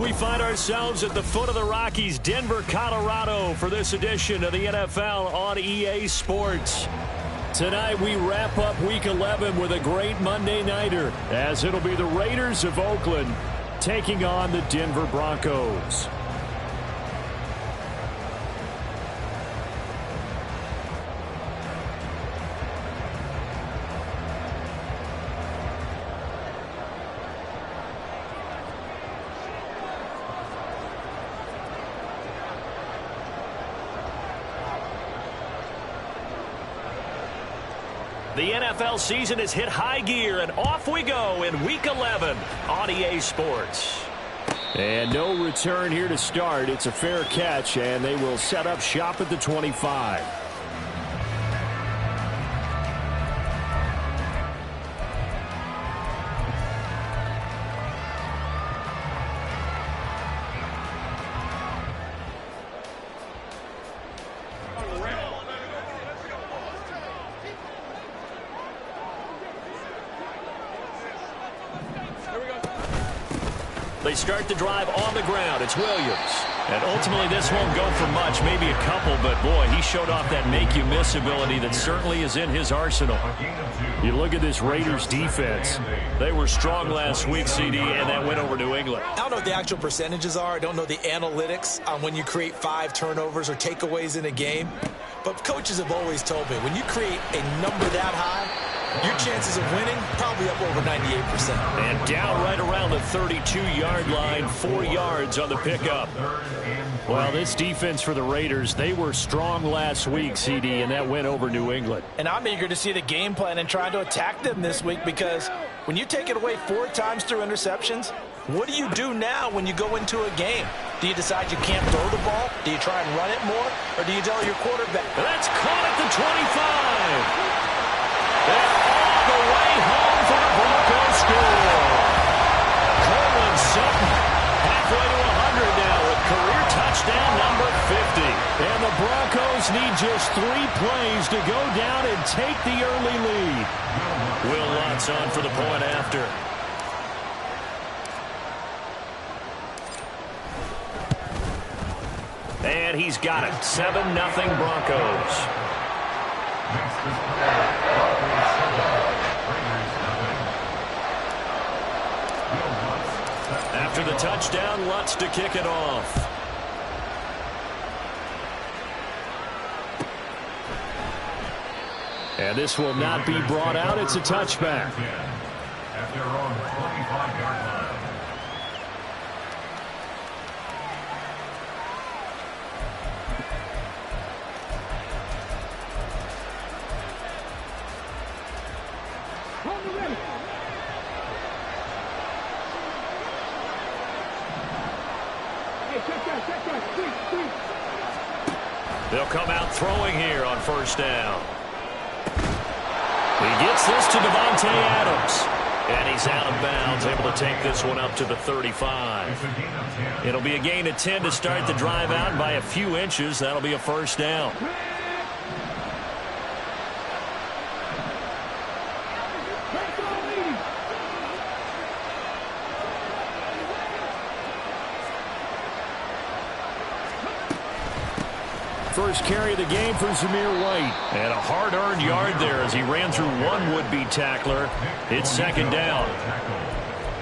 We find ourselves at the foot of the Rockies, Denver, Colorado, for this edition of the NFL on EA Sports. Tonight we wrap up Week 11 with a great Monday nighter, as it'll be the Raiders of Oakland taking on the Denver Broncos. The NFL season has hit high gear, and off we go in Week 11 on EA Sports. And no return here to start. It's a fair catch, and they will set up shop at the 25. They start the drive on the ground. It's Williams. And ultimately, this won't go for much, maybe a couple, but boy, he showed off that make-you-miss ability that certainly is in his arsenal. You look at this Raiders defense. They were strong last week, CD, and that went over New England. I don't know what the actual percentages are. I don't know the analytics on when you create 5 turnovers or takeaways in a game. But coaches have always told me, when you create a number that high, your chances of winning probably up over 98%. And down right around the 32-yard line, 4 yards on the pickup. Well, this defense for the Raiders, they were strong last week, CD, and that went over New England. And I'm eager to see the game plan and try to attack them this week, because when you take it away 4 times through interceptions, what do you do now when you go into a game? Do you decide you can't throw the ball? Do you try and run it more? Or do you tell your quarterback? That's caught at the 25. And all the way home for the Broncos score. Courtland Sutton halfway to 100 now with career touchdown number 50. And the Broncos need just 3 plays to go down and take the early lead. Will Lutz on for the point after. And he's got it. 7-0 Broncos. After the touchdown, Lutz to kick it off. And this will not be brought out. It's a touchback. At their own 25-yard line. They'll come out throwing here on first down. He gets this to Davante Adams. And he's out of bounds, able to take this one up to the 35. It'll be a gain of 10 to start the drive out by a few inches. That'll be a first down. First carry of the game for Zamir White. And a hard-earned yard there as he ran through one would-be tackler. It's second down.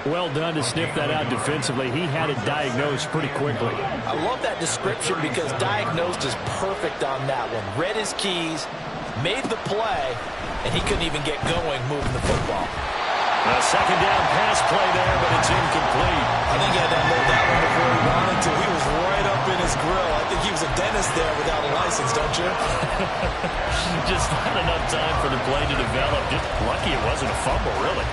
Well done to sniff that out defensively. He had it diagnosed pretty quickly. I love that description because diagnosed is perfect on that one. Read his keys, made the play, and he couldn't even get going moving the football. A second down pass play there, but it's incomplete. I think he had to load that one before he wanted to. He was right up in his grill. I think he was a dentist there without a license, don't you? Just not enough time for the play to develop. Just lucky it wasn't a fumble, really.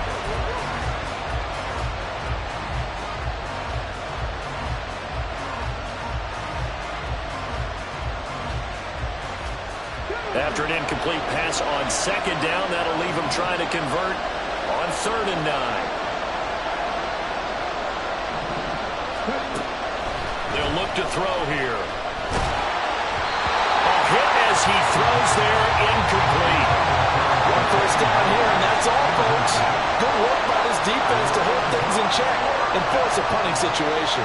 After an incomplete pass on second down, that'll leave him trying to convert on 3rd and 9. They'll look to throw here. A hit as he throws there, incomplete. One first down here, and that's all, folks. Good work by this defense to hold things in check and force a punting situation.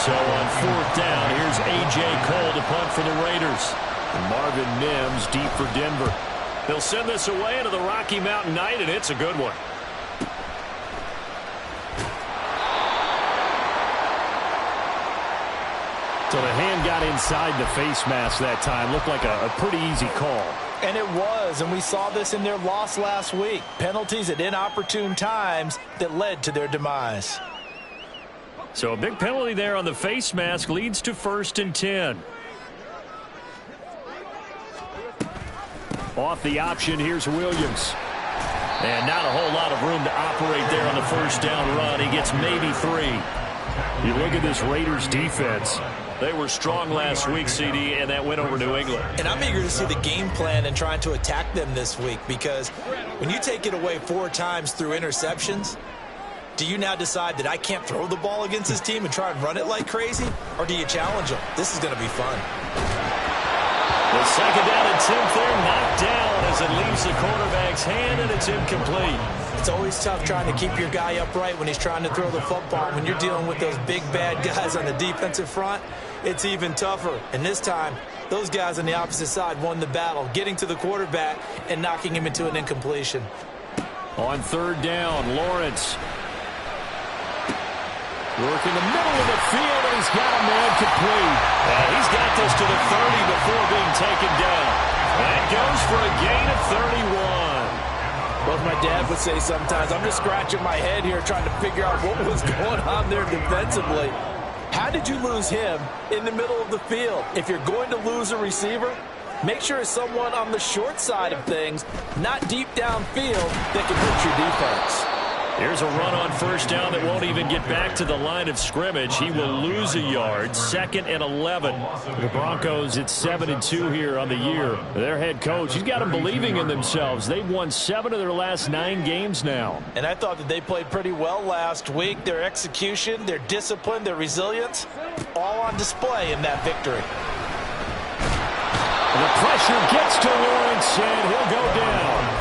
So on fourth down, here's A.J. Cole to punt for the Raiders. And Marvin Mims deep for Denver. They'll send this away into the Rocky Mountain night, and it's a good one. So the hand got inside the face mask that time. Looked like a pretty easy call. And it was, and we saw this in their loss last week. Penalties at inopportune times that led to their demise. So a big penalty there on the face mask leads to 1st and 10. Off the option, here's Williams. And not a whole lot of room to operate there on the first down run. He gets maybe 3. You look at this Raiders defense. They were strong last week, CD, and that went over New England. And I'm eager to see the game plan and trying to attack them this week, because when you take it away 4 times through interceptions, do you now decide that I can't throw the ball against this team and try and run it like crazy? Or do you challenge them? This is going to be fun. The second down attempt there knocked down as it leaves the quarterback's hand, and it's incomplete. It's always tough trying to keep your guy upright when he's trying to throw the football. When you're dealing with those big, bad guys on the defensive front, it's even tougher. And this time, those guys on the opposite side won the battle, getting to the quarterback and knocking him into an incompletion. On third down, Lawrence. Working the middle of the field, and he's got a man complete. He's got this to the 30 before being taken down. That goes for a gain of 31. Well, as my dad would say sometimes, I'm just scratching my head here trying to figure out what was going on there defensively. How did you lose him in the middle of the field? If you're going to lose a receiver, make sure it's someone on the short side of things, not deep downfield, that can hurt your defense. Here's a run on first down that won't even get back to the line of scrimmage. He will lose a yard. 2nd and 11. The Broncos at 7-2 here on the year. Their head coach, he's got them believing in themselves. They've won 7 of their last 9 games now. And I thought that they played pretty well last week. Their execution, their discipline, their resilience, all on display in that victory. The pressure gets to Lawrence, and he'll go down.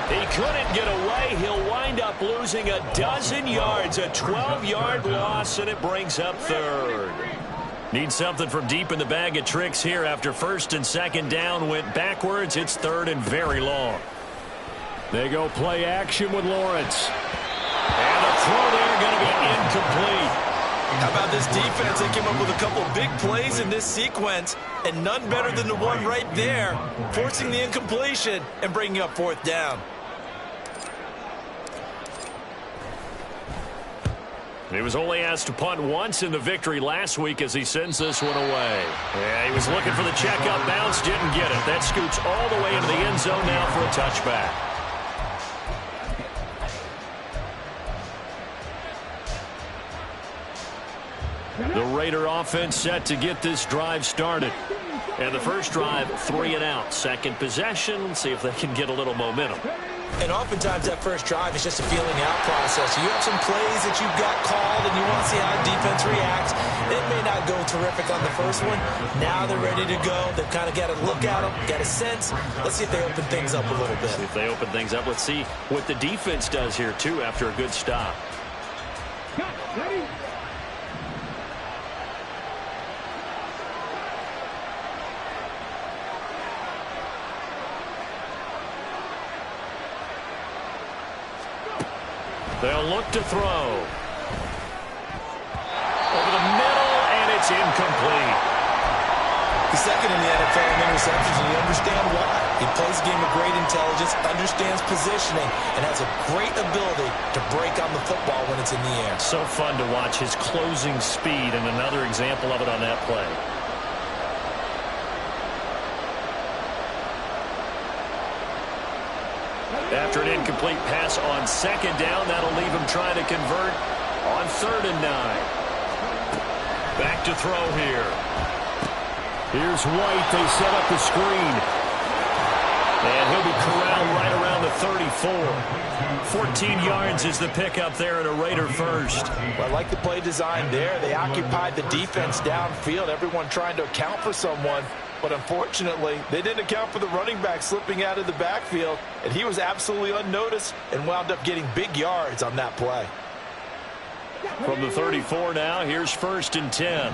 He couldn't get away. He'll wind up losing a dozen yards, a 12-yard loss, and it brings up 3rd. Need something from deep in the bag of tricks here after 1st and 2nd down went backwards. It's 3rd and very long. They go play action with Lawrence. And the throw there going to be incomplete. How about this defense? They came up with a couple of big plays in this sequence, and none better than the one right there, forcing the incompletion and bringing up 4th down. He was only asked to punt once in the victory last week as he sends this one away. Yeah, he was looking for the checkup bounce, didn't get it. That scoots all the way into the end zone now for a touchback. The Raider offense set to get this drive started. And the first drive, 3 and out. Second possession, let's see if they can get a little momentum. And oftentimes that first drive is just a feeling out process. You have some plays that you've got called and you want to see how the defense reacts. It may not go terrific on the first one. Now they're ready to go. They've kind of got to look at them, got a sense. Let's see if they open things up a little bit. See if they open things up. Let's see what the defense does here, too, after a good stop. Ready? They'll look to throw. Over the middle, and it's incomplete. He's second in the NFL in interceptions, and you understand why. He plays a game of great intelligence, understands positioning, and has a great ability to break on the football when it's in the air. So fun to watch his closing speed, and another example of it on that play. After an incomplete pass on second down, that'll leave him trying to convert on 3rd and 9. Back to throw here. Here's White. They set up the screen. And he'll be corralled right around the 34. 14 yards is the pickup there at a Raider first. Well, I like the play design there. They occupied the defense downfield, everyone trying to account for someone. But unfortunately, they didn't account for the running back slipping out of the backfield, and he was absolutely unnoticed and wound up getting big yards on that play. From the 34 now, here's 1st and 10.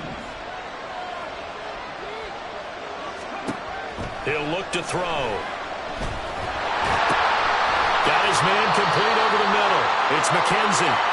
He'll look to throw. Got his man complete over the middle. It's McKenzie.